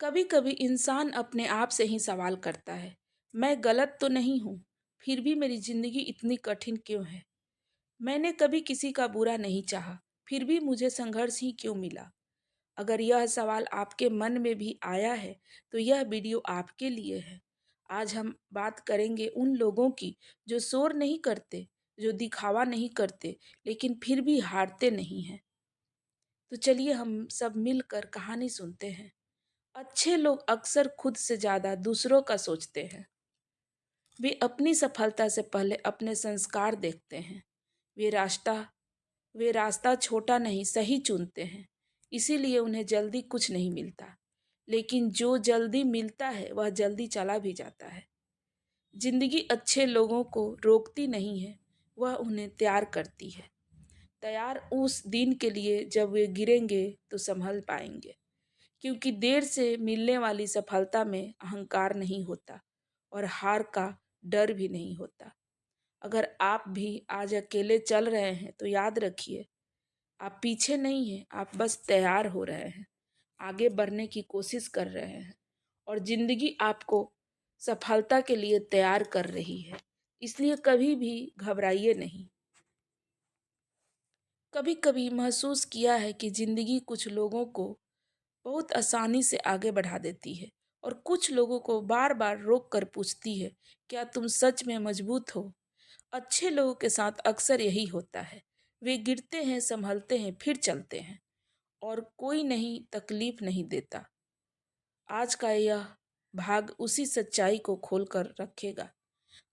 कभी कभी इंसान अपने आप से ही सवाल करता है, मैं गलत तो नहीं हूँ, फिर भी मेरी जिंदगी इतनी कठिन क्यों है। मैंने कभी किसी का बुरा नहीं चाहा, फिर भी मुझे संघर्ष ही क्यों मिला। अगर यह सवाल आपके मन में भी आया है तो यह वीडियो आपके लिए है। आज हम बात करेंगे उन लोगों की जो शोर नहीं करते, जो दिखावा नहीं करते, लेकिन फिर भी हारते नहीं हैं। तो चलिए हम सब मिलकर कहानी सुनते हैं। अच्छे लोग अक्सर खुद से ज्यादा दूसरों का सोचते हैं। वे अपनी सफलता से पहले अपने संस्कार देखते हैं। वे रास्ता वे रास्ता छोटा नहीं सही चुनते हैं। इसीलिए उन्हें जल्दी कुछ नहीं मिलता, लेकिन जो जल्दी मिलता है वह जल्दी चला भी जाता है। जिंदगी अच्छे लोगों को रोकती नहीं है, वह उन्हें तैयार करती है। तैयार उस दिन के लिए जब वे गिरेंगे तो संभल पाएंगे। क्योंकि देर से मिलने वाली सफलता में अहंकार नहीं होता और हार का डर भी नहीं होता। अगर आप भी आज अकेले चल रहे हैं तो याद रखिए, आप पीछे नहीं हैं, आप बस तैयार हो रहे हैं, आगे बढ़ने की कोशिश कर रहे हैं और जिंदगी आपको सफलता के लिए तैयार कर रही है। इसलिए कभी भी घबराइए नहीं। कभी कभी महसूस किया है कि जिंदगी कुछ लोगों को बहुत आसानी से आगे बढ़ा देती है और कुछ लोगों को बार बार रोक कर पूछती है, क्या तुम सच में मजबूत हो। अच्छे लोगों के साथ अक्सर यही होता है। वे गिरते हैं, संभलते हैं, फिर चलते हैं और कोई नहीं तकलीफ नहीं देता। आज का यह भाग उसी सच्चाई को खोल कर रखेगा।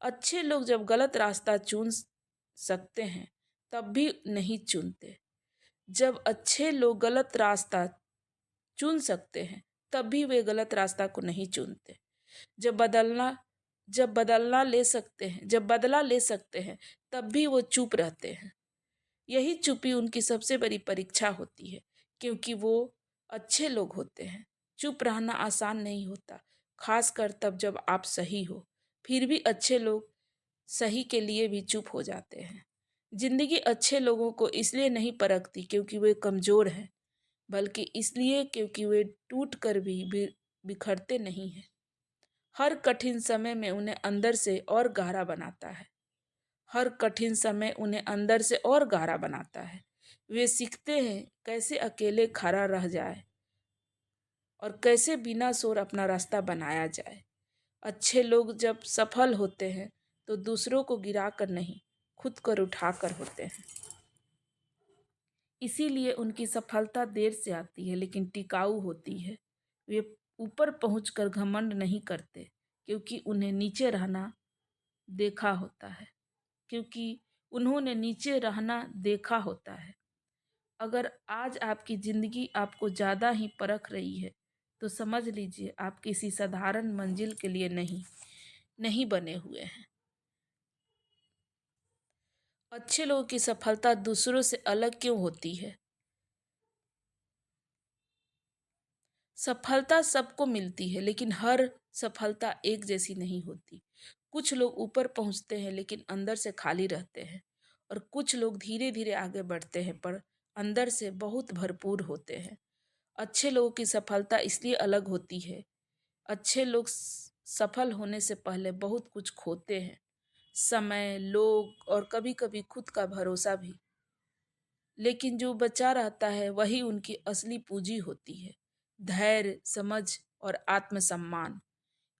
अच्छे लोग जब गलत रास्ता चुन सकते हैं तब भी नहीं चुनते। जब अच्छे लोग गलत रास्ता चुन सकते हैं तब भी वे गलत रास्ता को नहीं चुनते। जब बदलना जब बदला ले सकते हैं तब भी वो चुप रहते हैं। यही चुप्पी उनकी सबसे बड़ी परीक्षा होती है, क्योंकि वो अच्छे लोग होते हैं। चुप रहना आसान नहीं होता, खासकर तब जब आप सही हो। फिर भी अच्छे लोग सही के लिए भी चुप हो जाते हैं। जिंदगी अच्छे लोगों को इसलिए नहीं परखती क्योंकि वे कमजोर हैं, बल्कि इसलिए क्योंकि वे टूट कर भी बिखरते नहीं हैं। हर कठिन समय में उन्हें अंदर से और गहरा बनाता है। हर कठिन समय उन्हें अंदर से और गहरा बनाता है। वे सीखते हैं कैसे अकेले खड़ा रह जाए और कैसे बिना शोर अपना रास्ता बनाया जाए। अच्छे लोग जब सफल होते हैं तो दूसरों को गिराकर नहीं, खुद कर उठाकर होते हैं। इसीलिए उनकी सफलता देर से आती है लेकिन टिकाऊ होती है। वे ऊपर पहुंचकर घमंड नहीं करते क्योंकि उन्हें नीचे रहना देखा होता है क्योंकि उन्होंने नीचे रहना देखा होता है। अगर आज आपकी जिंदगी आपको ज़्यादा ही परख रही है तो समझ लीजिए आप किसी साधारण मंजिल के लिए नहीं नहीं बने हुए हैं। अच्छे लोगों की सफलता दूसरों से अलग क्यों होती है? सफलता सबको मिलती है लेकिन हर सफलता एक जैसी नहीं होती। कुछ लोग ऊपर पहुंचते हैं लेकिन अंदर से खाली रहते हैं और कुछ लोग धीरे धीरे आगे बढ़ते हैं पर अंदर से बहुत भरपूर होते हैं। अच्छे लोगों की सफलता इसलिए अलग होती है। अच्छे लोग सफल होने से पहले बहुत कुछ खोते हैं, समय, लोग और कभी कभी खुद का भरोसा भी। लेकिन जो बचा रहता है वही उनकी असली पूंजी होती है। धैर्य, समझ और आत्मसम्मान,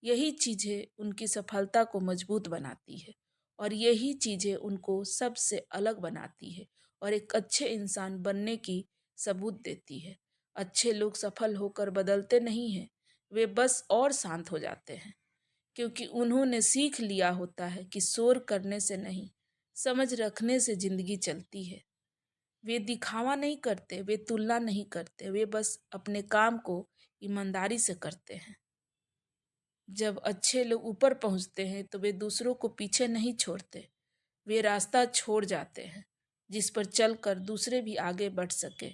यही चीजें उनकी सफलता को मजबूत बनाती है और यही चीजें उनको सबसे अलग बनाती है और एक अच्छे इंसान बनने की सबूत देती है। अच्छे लोग सफल होकर बदलते नहीं हैं, वे बस और शांत हो जाते हैं क्योंकि उन्होंने सीख लिया होता है कि शोर करने से नहीं, समझ रखने से जिंदगी चलती है। वे दिखावा नहीं करते, वे तुलना नहीं करते, वे बस अपने काम को ईमानदारी से करते हैं। जब अच्छे लोग ऊपर पहुंचते हैं तो वे दूसरों को पीछे नहीं छोड़ते। वे रास्ता छोड़ जाते हैं जिस पर चलकर दूसरे भी आगे बढ़ सके।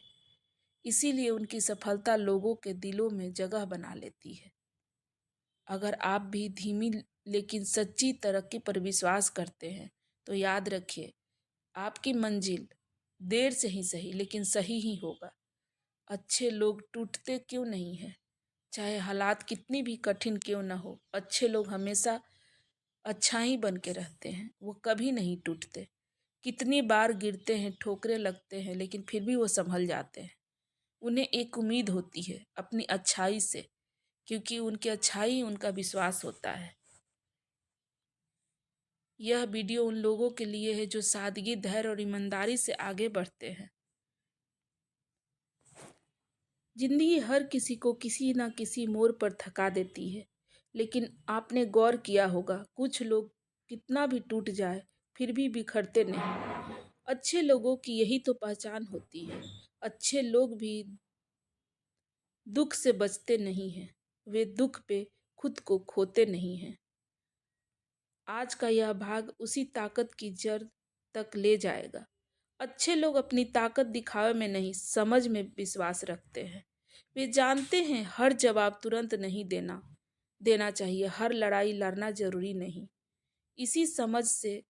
इसीलिए उनकी सफलता लोगों के दिलों में जगह बना लेती है। अगर आप भी धीमी लेकिन सच्ची तरक्की पर विश्वास करते हैं तो याद रखिए, आपकी मंजिल देर से ही सही लेकिन सही ही होगा। अच्छे लोग टूटते क्यों नहीं हैं? चाहे हालात कितनी भी कठिन क्यों न हो, अच्छे लोग हमेशा अच्छा ही बन के रहते हैं। वो कभी नहीं टूटते। कितनी बार गिरते हैं, ठोकरें लगते हैं, लेकिन फिर भी वो संभल जाते हैं। उन्हें एक उम्मीद होती है अपनी अच्छाई से, क्योंकि उनकी अच्छाई उनका विश्वास होता है। यह वीडियो उन लोगों के लिए है जो सादगी, धैर्य और ईमानदारी से आगे बढ़ते हैं। जिंदगी हर किसी को किसी न किसी मोड़ पर थका देती है, लेकिन आपने गौर किया होगा कुछ लोग कितना भी टूट जाए फिर भी बिखरते नहीं। अच्छे लोगों की यही तो पहचान होती है। अच्छे लोग भी दुख से बचते नहीं हैं, वे दुख पे खुद को खोते नहीं हैं। आज का यह भाग उसी ताकत की जड़ तक ले जाएगा। अच्छे लोग अपनी ताकत दिखावे में नहीं, समझ में विश्वास रखते हैं। वे जानते हैं हर जवाब तुरंत नहीं देना देना चाहिए, हर लड़ाई लड़ना जरूरी नहीं। इसी समझ से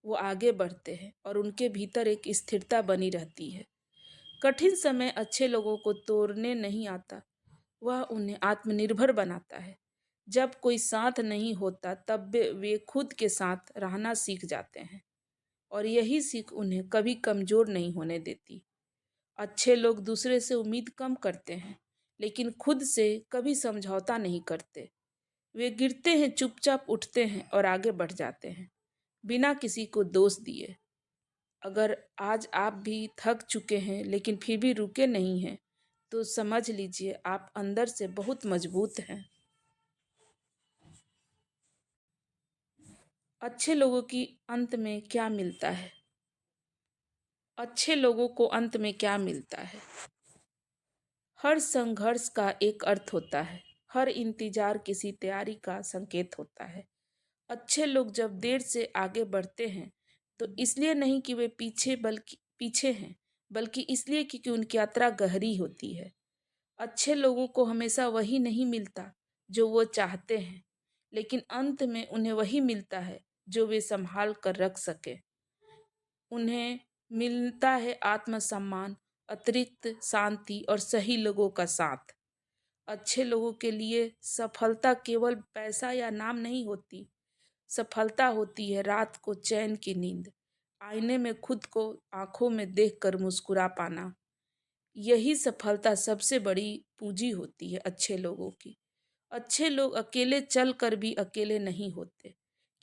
वो आगे बढ़ते हैं और उनके भीतर एक स्थिरता बनी रहती है। कठिन समय अच्छे लोगों को तोड़ने नहीं आता, वह उन्हें आत्मनिर्भर बनाता है। जब कोई साथ नहीं होता तब वे खुद के साथ रहना सीख जाते हैं, और यही सीख उन्हें कभी कमजोर नहीं होने देती। अच्छे लोग दूसरे से उम्मीद कम करते हैं, लेकिन खुद से कभी समझौता नहीं करते। वे गिरते हैं, चुपचाप उठते हैं और आगे बढ़ जाते हैं, बिना किसी को दोष दिए। अगर आज आप भी थक चुके हैं लेकिन फिर भी रुके नहीं हैं, तो समझ लीजिए आप अंदर से बहुत मजबूत हैं। अच्छे लोगों की अंत में क्या मिलता है? अच्छे लोगों को अंत में क्या मिलता है? हर संघर्ष का एक अर्थ होता है, हर इंतजार किसी तैयारी का संकेत होता है। अच्छे लोग जब देर से आगे बढ़ते हैं तो इसलिए नहीं कि वे पीछे हैं, बल्कि इसलिए क्योंकि उनकी यात्रा गहरी होती है। अच्छे लोगों को हमेशा वही नहीं मिलता जो वो चाहते हैं, लेकिन अंत में उन्हें वही मिलता है जो वे संभाल कर रख सके। उन्हें मिलता है आत्मसम्मान, अतिरिक्त शांति और सही लोगों का साथ। अच्छे लोगों के लिए सफलता केवल पैसा या नाम नहीं होती। सफलता होती है रात को चैन की नींद, आईने में खुद को आंखों में देखकर मुस्कुरा पाना। यही सफलता सबसे बड़ी पूंजी होती है अच्छे लोगों की। अच्छे लोग अकेले चल कर भी अकेले नहीं होते,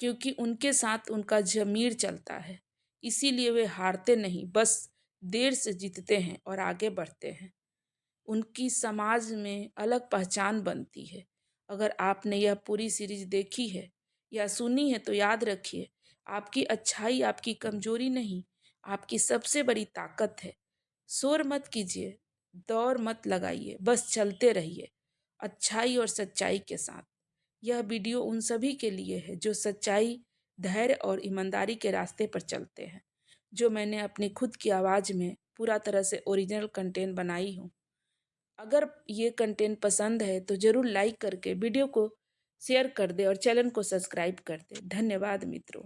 क्योंकि उनके साथ उनका ज़मीर चलता है। इसीलिए वे हारते नहीं, बस देर से जीतते हैं और आगे बढ़ते हैं। उनकी समाज में अलग पहचान बनती है। अगर आपने यह पूरी सीरीज देखी है या सुनी है तो याद रखिए, आपकी अच्छाई आपकी कमजोरी नहीं, आपकी सबसे बड़ी ताकत है। शोर मत कीजिए, दौड़ मत लगाइए, बस चलते रहिए अच्छाई और सच्चाई के साथ। यह वीडियो उन सभी के लिए है जो सच्चाई, धैर्य और ईमानदारी के रास्ते पर चलते हैं, जो मैंने अपनी खुद की आवाज़ में पूरा तरह से ओरिजिनल कंटेंट बनाई हूँ। अगर ये कंटेंट पसंद है तो ज़रूर लाइक करके वीडियो को शेयर कर दे और चैनल को सब्सक्राइब कर दे। धन्यवाद मित्रों।